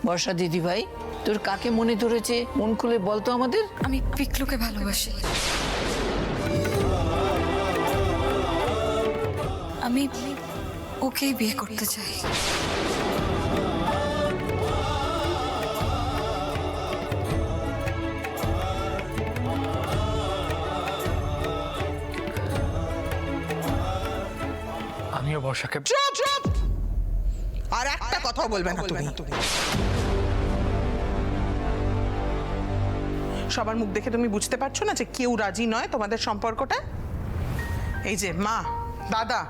বর্ষা দিদি ভাই, তোর কাকে মনে ধরেছে মন খুলে বলতো আমাদের। আমি পিকলুকে ভালোবাসি। আমি ওকেই বিয়ে করতে চাই। আমিও বর্ষাকে। চুপ চুপ, আর একটা কথাও বলবে না তুমি। সবার মুখ দেখে তুমি বুঝতে পারছো না যে কেউ রাজি নয় তোমাদের সম্পর্কটা? এই যে মা, দাদা,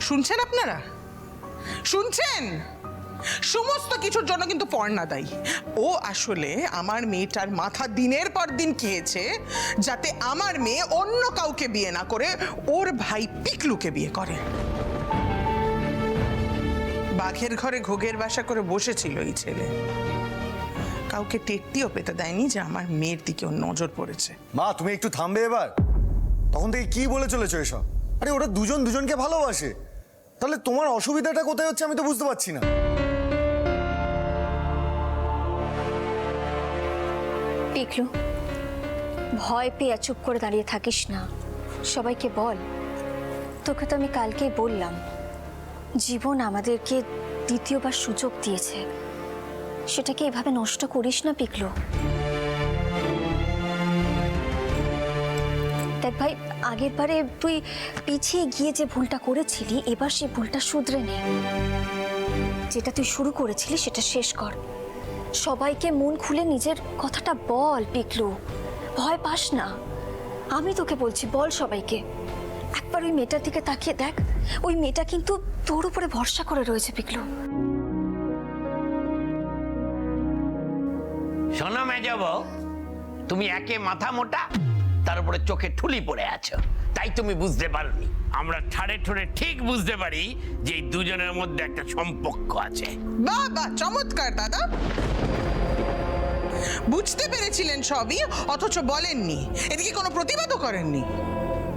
শুনছেন আপনারা? শুনছেন? সমস্ত কিছুর জন্য কিন্তু পর্ণা দায়ী। ও আসলে আমার মেয়েটার মাথা দিনের পর দিন খেয়েছে যাতে আমার মেয়ে অন্য কাউকে বিয়ে না করে ওর ভাই পিকলুকে বিয়ে করে। বাঘের ঘরে ঘোগের বাসা করে বসেছিল এই ছেলে, কাউকে টেটটিও পেতে দেয়নি যে আমার মেয়ের দিকে ওর নজর পড়েছে। মা, তুমি একটু থামবে এবার? তখন থেকে কি বলে চলেছো এসব? আরে ওরা দুজন দুজনকে ভালোবাসে, তাহলে তোমার অসুবিধাটা কোথায় হচ্ছে আমি তো বুঝতে পারছি না। পিকলু, ভয় পেয়ে চুপ করে দাঁড়িয়ে থাকিস না, সবাইকে বল। তোকে তো আমি কালকেই বললাম, জীবন আমাদেরকে দ্বিতীয়বার সুযোগ দিয়েছে, সেটাকে এভাবে নষ্ট করিস না পিকলু। দেখ ভাই, আগের বারে তুই পিছিয়ে গিয়ে যে ভুলটা করেছিলি, এবার সেই ভুলটা শুধরে নে। যেটা তুই শুরু করেছিলি সেটা শেষ কর। সবাইকে মন খুলে নিজের কথাটা বল পিকলু, ভয় পাস না। আমি তোকে বলছি, বল সবাইকে। একবার ওই মেয়েটার দিকে তাকিয়ে দেখ, ওই মেয়েটা কিন্তু তোর উপরে ভরসা করে রয়েছে পিকলু। শোনো মেজব, তুমি একে মাথা মোটা, তার উপরে চোখে ঠুলি পড়ে আছো, তাই তুমি বুঝতে পারোনি। আমরা ঠাড়ে ঠোড়ে ঠিক বুঝতে পারি যে এই দুজনের মধ্যে একটা সম্পর্ক আছে। বাহ বাহ, চমৎকার দাদা। বুঝতে পেরেছিলেন সবই, অথচ বলেননি, এদিকে কোনো প্রতিবাদও করেননি।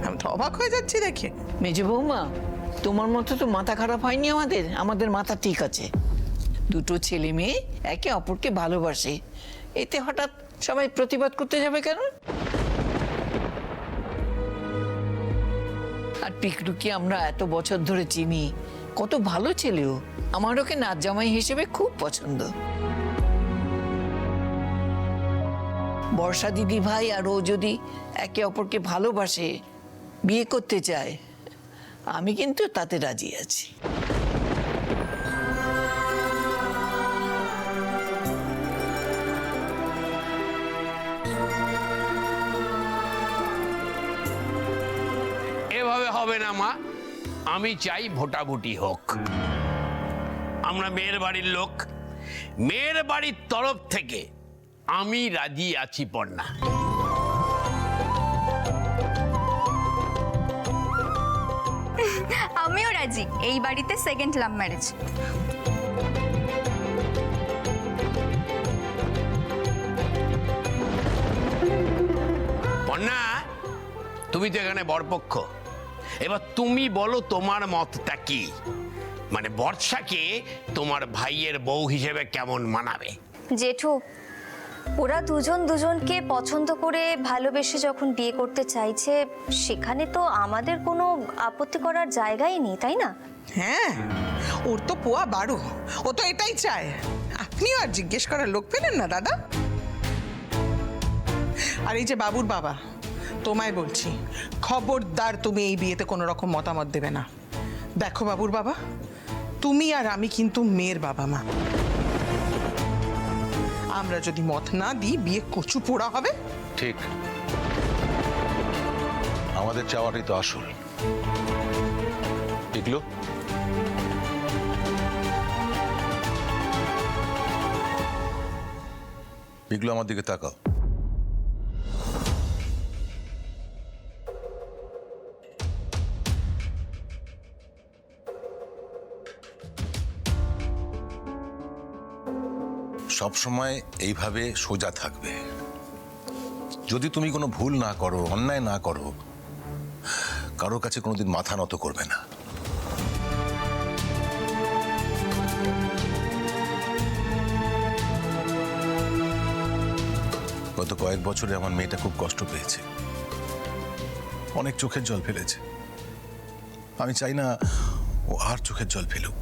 আমি তো অবাক হয়ে যাচ্ছি দেখে। মেজে বৌমা, তোমার মতো তো মাথা খারাপ হয়নি আমাদের। আমাদের মাথা ঠিক আছে। দুটো ছেলে মেয়ে একে অপরকে ভালোবাসে, এতে হঠাৎ সবাই প্রতিবাদ করতে যাবে কেন? আর পিকলুকে আমরা এত বছর ধরে চিনি, কত ভালো ছেলেও। আমার ওকে নাচ জামাই হিসেবে খুব পছন্দ। বর্ষা দিদি ভাই আর ও যদি একে অপরকে ভালোবাসে, বিয়ে করতে চায়, আমি কিন্তু তাতে রাজি আছি। এভাবে হবে না মা, আমি চাই ভোটাভুটি হোক। আমরা মেয়ের বাড়ির লোক, মেয়ের বাড়ির তরফ থেকে আমি রাজি আছি পর্ণা। আমিও রাজি, এই বাড়িতে সেকেন্ড লাভ ম্যারেজ। পর্ণা, তুমি তো এখানে বরপক্ষ, এবার তুমি বলো তোমার মতটা কি? মানে বর্ষাকে তোমার ভাইয়ের বউ হিসেবে কেমন মানাবে? জেঠু, ওরা দুজন দুজনকে পছন্দ করে ভালোবেসে যখন বিয়ে করতে চাইছে, সেখানে তো আমাদের কোনো আপত্তি করার জায়গাই নেই, তাই না? হ্যাঁ, ওর তো পোয়া 12, ও তো এটাই চায়। আপনিও আর জিজ্ঞেস করার লোক পেলেন না দাদা? আর এই যে বাবুর বাবা, তোমায় বলছি, খবরদার তুমি এই বিয়েতে কোনো রকম মতামত দেবে না। দেখো বাবুর বাবা, তুমি আর আমি কিন্তু মেয়ের বাবা মা। আমরা যদি মত না দিই, বিয়ে কচু পোড়া হবে। ঠিক, আমাদের চাওয়াটাই তো আসল। পিকলু, পিকলু আমার দিকে তাকাও। সব সময় এইভাবে সোজা থাকবে। যদি তুমি কোনো ভুল না করো, অন্যায় না করো, কারোর কাছে কোনোদিন মাথা নত করবে না। গত কয়েক বছরে আমার মেয়েটা খুব কষ্ট পেয়েছে, অনেক চোখের জল ফেলেছে। আমি চাই না ও আর চোখের জল ফেলুক।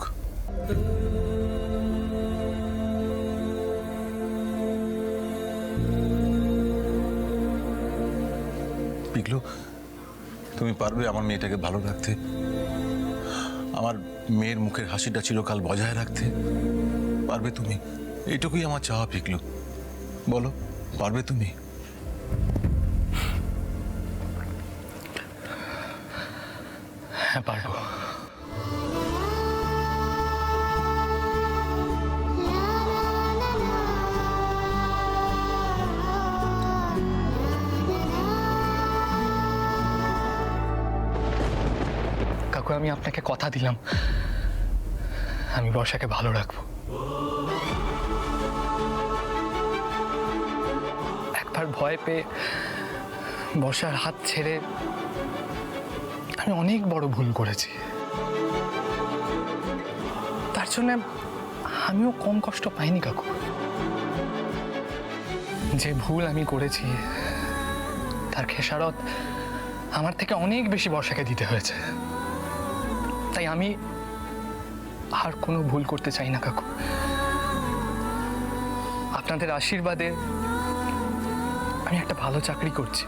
পিকলু, তুমি পারবে আমার মেয়েটাকে ভালো রাখতে, আমার মেয়ের মুখের হাসিটা চিরকাল বজায় রাখতে? পারবে তুমি? এইটুকুই আমার চাওয়া পিকলু, বলো পারবে তুমি? হ্যাঁ পারবো। কাকু, আমি আপনাকে কথা দিলাম আমি বর্ষাকে ভালো রাখবো। একবার ভয় পেয়ে বর্ষার হাত ছেড়ে আমি অনেক বড় ভুল করেছি। তার জন্য আমিও কম কষ্ট পাইনি কাকু। যে ভুল আমি করেছি তার খেসারত আমার থেকে অনেক বেশি বর্ষাকে দিতে হয়েছে। তাই আমি আর কোনো ভুল করতে চাই না কাকু। আপনাদের আশীর্বাদে আমি একটা ভালো চাকরি করছি,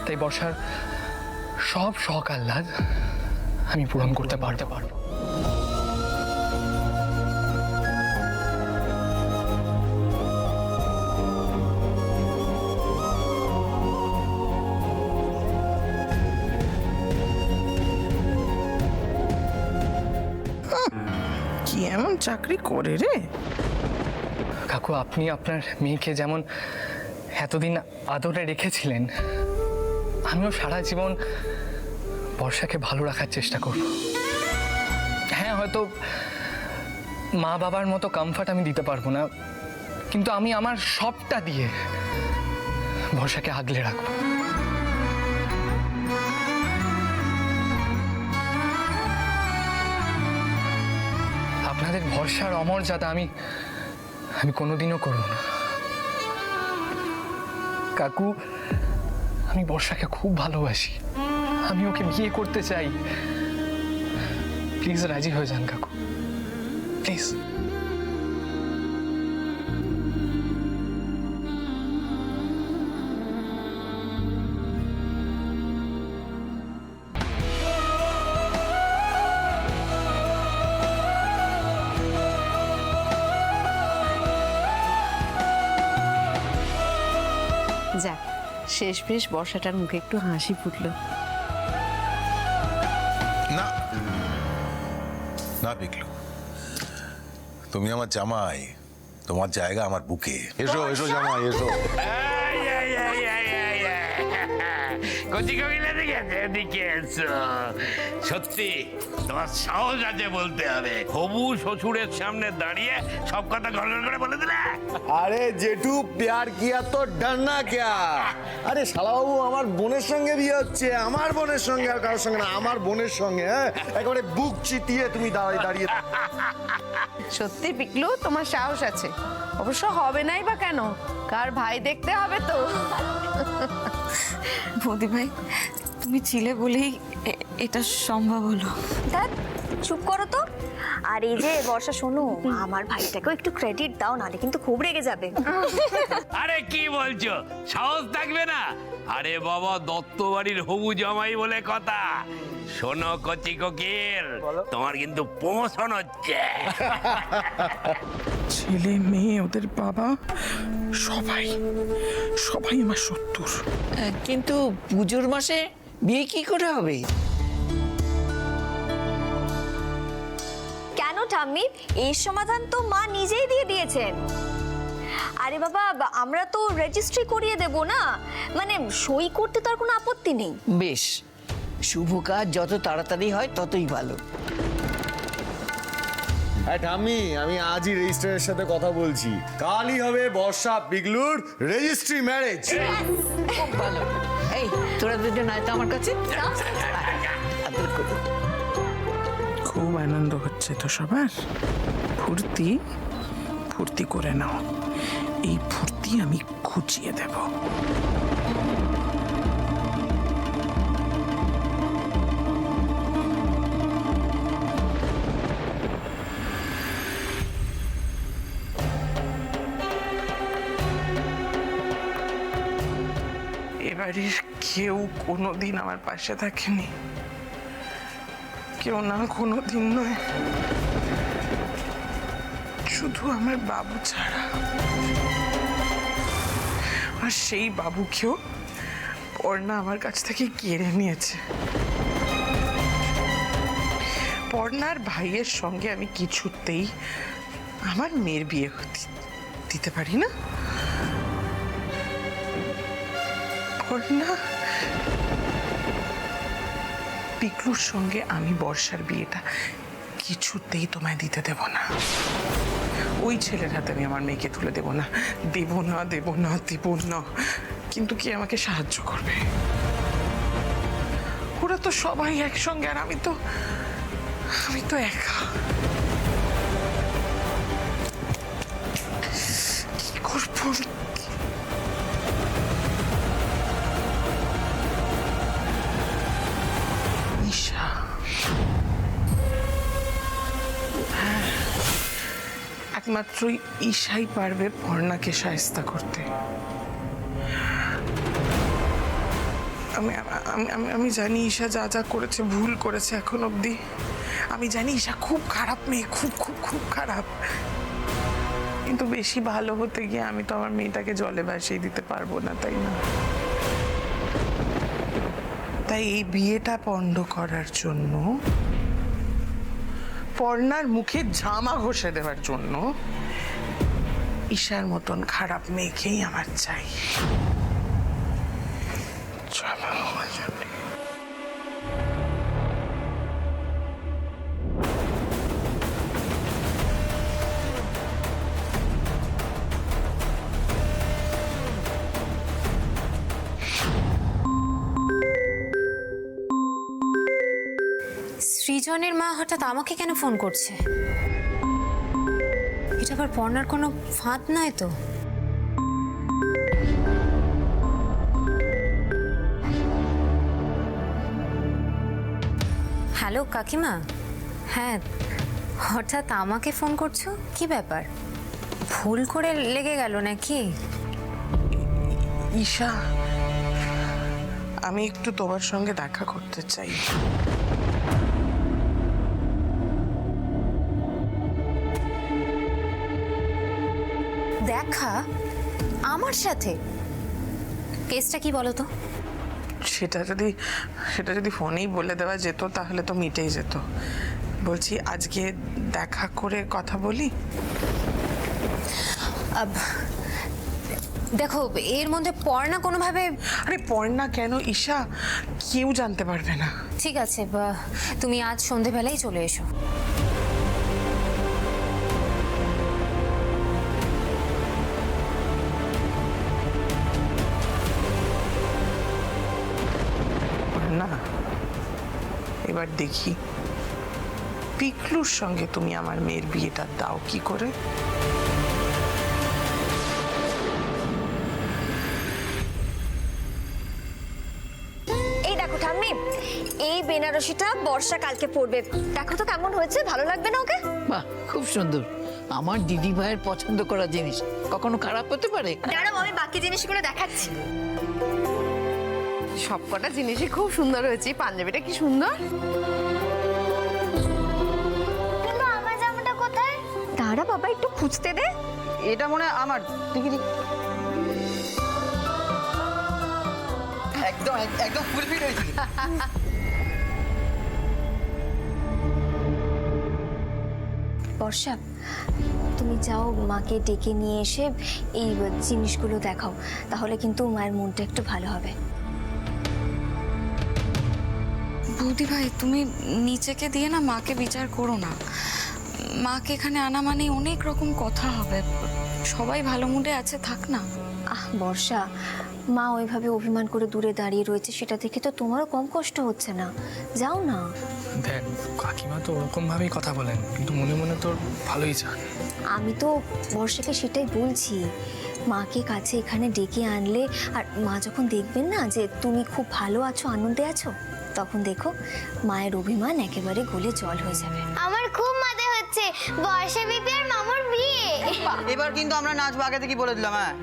তাই বর্ষার সব শখ আহ্লাদ আমি পূরণ করতে পারবো। কি এমন চাকরি করে রে? কাকু, আপনি আপনার মেয়েকে যেমন এতদিন আদরে রেখেছিলেন, আমিও সারা জীবন বর্ষাকে ভালো রাখার চেষ্টা করব। হ্যাঁ, হয়তো মা বাবার মতো কমফর্ট আমি দিতে পারবো না, কিন্তু আমি আমার সবটা দিয়ে বর্ষাকে আগলে রাখবো। আপনাদের ভরসার অমর্যাদা আমি কোনোদিনও করব না। কাকু, আমি বর্ষাকে খুব ভালোবাসি, আমি ওকে বিয়ে করতে চাই। প্লিজ রাজি হয়ে যান কাকু, প্লিজ। যাক, শেষ বেশ বর্ষাটার মুখে একটু হাসি ফুটলো। না না পিকলু, তুমি আমার জামাই, তোমার জায়গা আমার বুকে। এসো এসো জামাই, এসো। কচি কবিলা দেখেছে, এদিকে এসো। সত্যি তোমার সাহস আছে বলতে হবে, হবু শ্বশুরের সামনে দাঁড়িয়ে সব কথা ঘর করে বলে দিলে। আরে জেঠু, প্যার কিয়া তো ডরনা ক্যা? আরে শালাবাবু, আমার বোনের সঙ্গে বিয়ে হচ্ছে, আমার বোনের সঙ্গে, আর কারোর সঙ্গে না, আমার বোনের সঙ্গে। হ্যাঁ, একেবারে বুক চিতিয়ে তুমি দাঁড়িয়ে। সত্যি পিকলু, তোমার সাহস আছে। অবশ্য হবে নাই বা কেন, কার ভাই দেখতে হবে তো। বৌদি ভাই, তুমি ছিলে বলেই এটা সম্ভব হলো। ধ্যাৎ, চুপ করো তো। আর এই যে বর্ষা, শোনো, আমার ভাইটাকেও একটু ক্রেডিট দাও, নালে কিন্তু খুব রেগে যাবে। আরে কি বলছো, সাহস থাকবে না? আরে বাবা, দত্ত বাড়ির হবু জামাই বলে কথা। শোনো কচি কোকিল, তোমার কিন্তু প্রমোশন হচ্ছে। ছেলে মেয়ে, ওদের বাবা, সবাই সবাই আমার শত্রুর। কিন্তু পুজোর মাসে বিয়ে কি করে হবে? কেন ঠাম্মি? এই সমাধান তো মা নিজেই দিয়ে দিয়েছেন। আরে বাবা, আমরা তো রেজিস্ট্রি করিয়ে দেব না, মানে সই করতে তো আর কোনো আপত্তি নেই। বেশ, শুভ কাজ যত তাড়াতাড়ি হয় ততই ভালো। হ্যাঁ ঠাম্মি, আমি আজই রেজিস্ট্রারের সাথে কথা বলছি, কালই হবে বর্ষা পিকলুর রেজিস্ট্রি ম্যারেজ। খুব ভালো। এই, তোরা দুজন আয় তো আমার কাছে। আদর করে। খুব আনন্দ হচ্ছে তো সবার। ফুর্তি ফুর্তি করে নাও। এই ফুর্তি আমি খুঁচিয়ে দেব। এবারের কেউ কোনোদিন আমার পাশে থাকেনি, কেউ না, কোনোদিন নয়, শুধু আমার বাবু ছাড়া। আর সেই বাবুকেও পর্ণা আমার কাছ থেকে কেড়ে নিয়েছে। পর্ণার ভাইয়ের সঙ্গে আমি কিছুতেই আমার মেয়ের বিয়ে দিতে পারি না। পর্ণা, পিকলুর সঙ্গে আমি বর্ষার বিয়েটা কিছুতেই তোমায় দিতে দেব না। ওই ছেলের হাতে আমি আমার মেয়েকে তুলে দেব না, দেব না, দেব না, দেব না। কিন্তু কে আমাকে সাহায্য করবে? ওরা তো সবাই একসঙ্গে, আর আমি তো একা। কি করবো? ঈশা, একমাত্রই ঈশাই পারবে পর্ণাকে শায়েস্তা করতে। আমি জানি ঈশা যা যা করেছে ভুল করেছে এখন অবধি। আমি জানি ঈশা খুব খারাপ মেয়ে, খুব খুব খুব খারাপ। কিন্তু বেশি ভালো হতে গিয়ে আমি তো আমার মেয়েটাকে জলে ভাসিয়ে দিতে পারবো না, তাই না? তাই এই বিয়েটা পণ্ড করার জন্য, পর্ণার মুখে ঝামা ঘষে দেওয়ার জন্য ঈশার মতন খারাপ মেয়েকেই আমার চাই। সৃজনের মা হঠাৎ আমাকে কেন ফোন করছে? এটা আবার পর্ণার কোনো ফাঁদ নয় তো? হ্যালো কাকিমা, হ্যাঁ হঠাৎ আমাকে ফোন করছো, কি ব্যাপার? ভুল করে লেগে গেল নাকি? ঈশা, আমি একটু তোমার সঙ্গে দেখা করতে চাই। দেখা? আমার সাথে? কেসটা কি বলো তো? সেটা যদি ফোনেই বলে দেওয়া যেত তাহলে তো মিটেই যেত। বলছি আজকে দেখা করে কথা বলি। দেখো এর মধ্যে পর্ণা কোনোভাবে... আরে পর্ণা কেন ঈশা, কেউ জানতে পারবে না। ঠিক আছে, তুমি আজ সন্ধেবেলায় চলে এসো। না, এবার দেখি পিকলুর সঙ্গে তুমি আমার মেয়ের বিয়েটা দাও কি করে। এই দেখো ঠাম্মি, এই বেনারসিটা বর্ষা কালকে পরবে। দেখো তো কেমন হয়েছে, ভালো লাগবে না ওকে? বাহ, খুব সুন্দর। আমার দিদি ভাইয়ের পছন্দ করা জিনিস কখনো খারাপ হতে পারে? দাঁড়াও, আমি বাকি জিনিসগুলো দেখাচ্ছি। সবকটা জিনিসই খুব সুন্দর হয়েছে। পাঞ্জাবিটা কি সুন্দর। কিন্তু আমার জামাটা কোথায়? দাঁড়া বাবা, একটু খুঁজতে দে। এটা মনে হয় আমার। দেখি একদম একদম ফুলফিল হয়েছে। বর্ষা, তুমি যাও মাকে ডেকে নিয়ে এসে এই জিনিসগুলো দেখাও, তাহলে কিন্তু মায়ের মনটা একটু ভালো হবে। বৌদি ভাই, তুমি নিচেকে দিয়ে না মাকে বিচার করো না। মাকে এখানে আনা মানেই অনেক রকম কথা হবে। সবাই ভালো মুডে আছে, থাক না। বর্ষা, মা ওইভাবে অভিমান করে দূরে দাঁড়িয়ে রয়েছে, সেটা দেখে তো তোমারও কম কষ্ট হচ্ছে না। যাও না। দেখ কাকিমা তো ওরকমভাবেই কথা বলেন, কিন্তু মনে মনে তোর ভালোই চান। আমি তো বর্ষাকে সেটাই বলছি, মাকে কাছে এখানে ডেকে আনলে আর মা যখন দেখবেন না যে তুমি খুব ভালো আছো, আনন্দে আছো, তখন দেখো মায়ের অভিমান একেবারে গলে জল হয়ে যাবে। আমার খুব মজা হচ্ছে, বর্ষা বিপি আর মামুর বিয়ে। এবার কিন্তু আমরা নাচবো, আগে থেকে বলে দিলাম। হ্যাঁ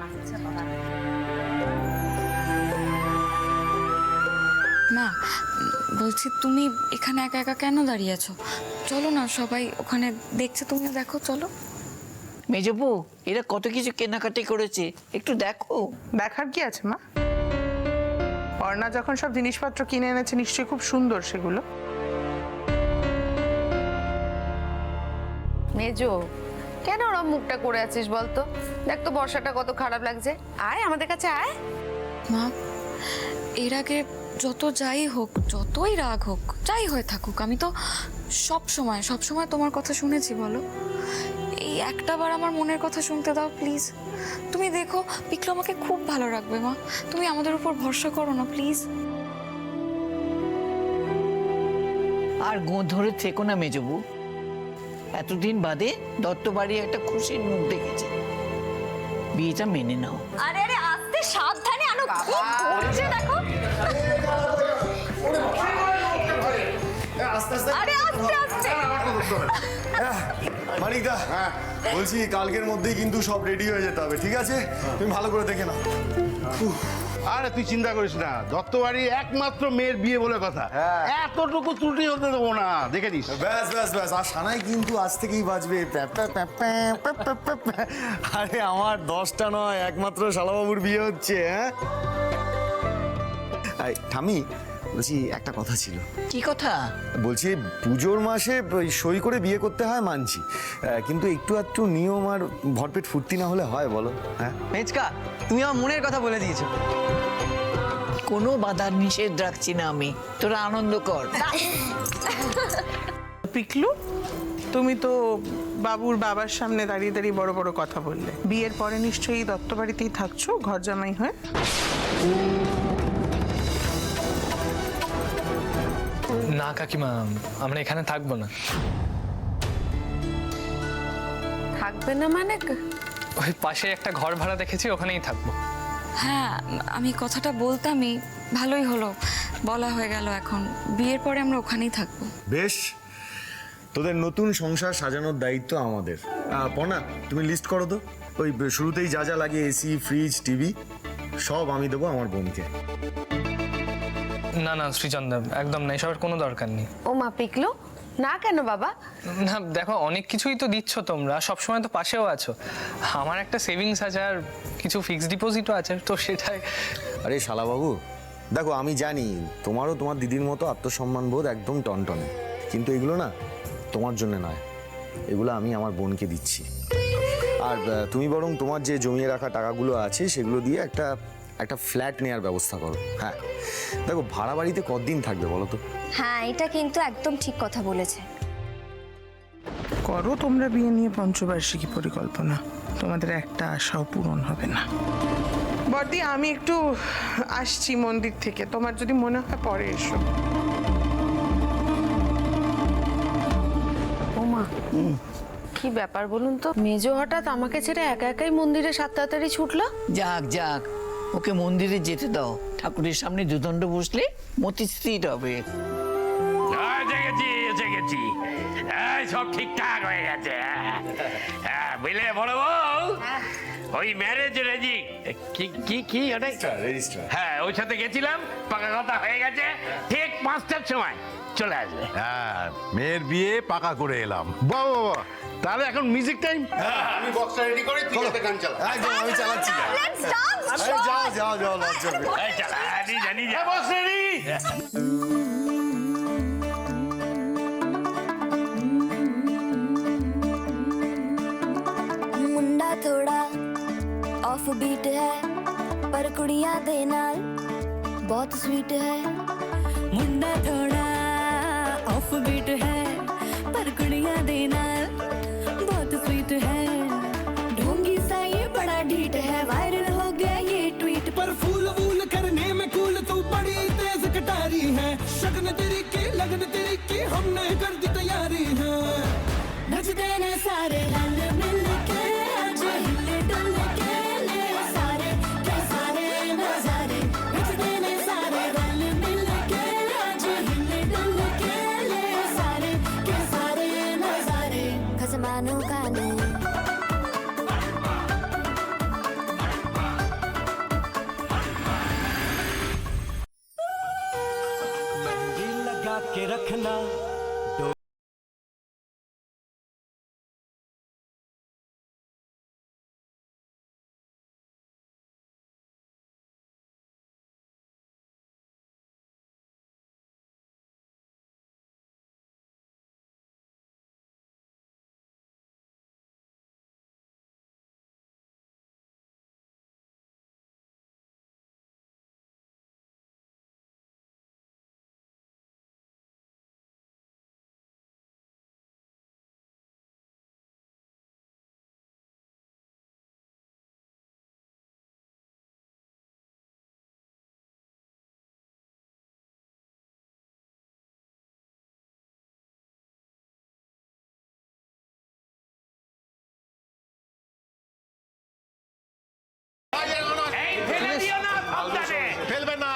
মা, বলছি তুমি এখানে একা একা কেন দাঁড়িয়ে আছো? চলো না, সবাই ওখানে দেখছে, তুমিও দেখো, চলো। মেজবু, এরা কত কিছু কেনাকাটি করেছে, একটু দেখো। দেখার কি আছে মা? অর্ণা যখন সব জিনিসপত্র কিনে এনেছে নিশ্চয়ই খুব সুন্দর সেগুলো। মেজো, কেন ওরম মুখটা করে আছিস বলতো? দেখ তো বর্ষাটা কত খারাপ লাগছে। আয় আমাদের কাছে আয়। মা, এর আগে যত যাই হোক, যতই রাগ হোক, যাই হয়ে থাকুক, আমি তো সব সময় তোমার কথা শুনেছি, বলো। এই একটা বার আমার মনের কথা শুনতে দাও প্লিজ। তুমি দেখো পিকলু আমাকে খুব ভালো রাখবে মা, তুমি আমাদের উপর ভরসা করো না প্লিজ। আর ধরে থেকো না মেজবু, এতদিন বাদে দত্ত বাড়ি একটা খুশির মুখ দেখেছে, বিয়েটা মেনে নাও। আরে আরে আস্তে, সাবধানে আনো, কি করছে দেখো। আরে আস্তে আস্তে। মানিকদা, বলছি কালকের মধ্যেই কিন্তু সব রেডি হয়ে যেতে হবে, ঠিক আছে? তুমি ভালো করে দেখে নাও। আরে তুই চিন্তা করিস না, দত্তবাড়ি একমাত্র মেয়ের বিয়ে বলে কথা, এতটুকু ত্রুটি হতে দেবো না, দেখে নিস। ব্যাস ব্যাস ব্যাস, আর সানাই কিন্তু আজ থেকেই বাজবে। আরে আমার 10টা নয়, একমাত্র শালাবাবুর বিয়ে হচ্ছে। হ্যাঁ ঠামি, বলছি একটা কথা ছিল। কি কথা? বলছি পুজোর মাসে সই করে বিয়ে করতে হয় মানছি, কিন্তু একটু একটু নিয়ম আর ভরপেট ফুর্তি না হলে হয় বলো? হ্যাঁ মেচকা, তুমি আমার মনের কথা বলে দিয়েছো। কোনো বাধার নিষেধ রাখছি না আমি, তোরা আনন্দ কর। পিকলু, তুমি তো বাবুর বাবার সামনে দাঁড়িয়ে দাঁড়িয়ে বড় বড় কথা বললে। বিয়ের পরে নিশ্চয়ই দত্ত বাড়িতেই থাকছো ঘর জামাই হয়ে? না কাকিমা, আমরা এখানে থাকবো না। থাকবে না মানে? ওই পাশে একটা ঘর ভাড়া দেখেছি, ওখানেই থাকবো। হ্যাঁ, আমি কথাটা বলতামই, ভালোই হলো বলা হয়ে গেল। এখন বিয়ের পরে আমরা ওখানেই থাকবো। বেশ, তোদের নতুন সংসার সাজানোর দায়িত্ব আমাদের। পনা, তুমি লিস্ট করো তো, ওই শুরুতেই যা যা লাগে, এসি, ফ্রিজ, টিভি, সব আমি দেবো আমার বোনকে। না না শ্রীচন্দা, একদম না, এসবের কোনো দরকার নেই। ও মা, পিকলু না কেন বাবা? না দেখো, অনেক কিছুই তো দিচ্ছ তোমরা, সবসময় তো পাশেও আছো। আমার একটা সেভিংস আছে আর কিছু ফিক্সড ডিপোজিটও আছে, তো সেটাই। আরে শালাবাবু, দেখো আমি জানি তোমারও তোমার দিদির মতো আত্মসম্মান বোধ একদম টনটনে, কিন্তু এগুলো না তোমার জন্য নয়, এগুলো আমি আমার বোনকে দিচ্ছি। আর তুমি বরং তোমার যে জমিয়ে রাখা টাকাগুলো আছে সেগুলো দিয়ে একটা ফ্ল্যাট নেওয়ার ব্যবস্থা করো। হ্যাঁ দেখো, ভাড়া বাড়িতে কতদিন থাকবে বলো তো? হ্যাঁ, এটা কিন্তু একদম ঠিক কথা বলেছে। করো তোমরা বিয়ে নিয়ে পঞ্চবার্ষিকী পরিকল্পনা, তোমাদের একটা আশাও পূরণ হবে না। বর্দি, আমি একটু আসছি মন্দির থেকে, তোমার যদি মনে হয় পরে এসো। ও মা, কি ব্যাপার বলুন তো? মেজো হঠাৎ আমাকে ছেড়ে একা একাই মন্দিরে 7 তাড়াতাড়ি ছুটলো। যাক যাক, ওকে মন্দিরে যেতে দাও, ঠাকুরের সামনে দুদণ্ড বসলে মতি স্থির হবে। গেছি সব ঠিকঠাক হয়ে গেছে। বুঝলে বড় বউ, ওই ম্যারেজ রেজি কি ওটাই, হ্যাঁ ওই সাথে গেছিলাম, পাকা কথা হয়ে গেছে, ঠিক 5টার সময় চলে আসবে। হ্যাঁ, মেয়ের বিয়ে পাকা করে এলাম। বাবা, তাহলে এখন মিউজিক টাইম। আমি বক্সটা রেডি করি, তুই যাতে গান চালা। একদম, আমি চালাচ্ছি। যাও যাও যাও, লজ্জা পেয়ে। জানি যা, বক্স রেডি। मुंडा थोड़ा ऑफ बीट है पर कुड़ियां दे नाल बहुत स्वीट है। मुंडा थोड़ा ऑफ बीट है पर कुड़ियां दे नाल बहुत स्वीट है। ढोंगी सा ये बड़ा ढीठ है, वायरल हो गया ये ट्वीट पर। फूल वूल करने में कूल तू बड़ी तेज कटारी है, शगन तेरी की लगन तेरी की हम देखना। এই ফেলে দিও না সাবধানে। ফেলবে না,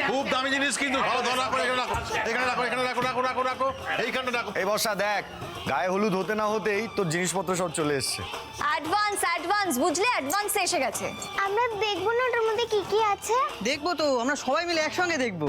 খুব দামি জিনিস কিন্তু। ভালো ধরা করে এখানে রাখো, এখানে রাখো, এখানে রাখো, রাখো রাখো রাখো, এইখানে রাখো। এই বর্ষা দেখ, গায়ে হলুদ হতে না হতেই তোর জিনিসপত্র সব চলে এসছে। অ্যাডভান্স বুঝলে, অ্যাডভান্স এসে গেছে। আমরা দেখবো না ওটার মধ্যে কি কি আছে? দেখবো তো, আমরা সবাই মিলে একসঙ্গে দেখবো।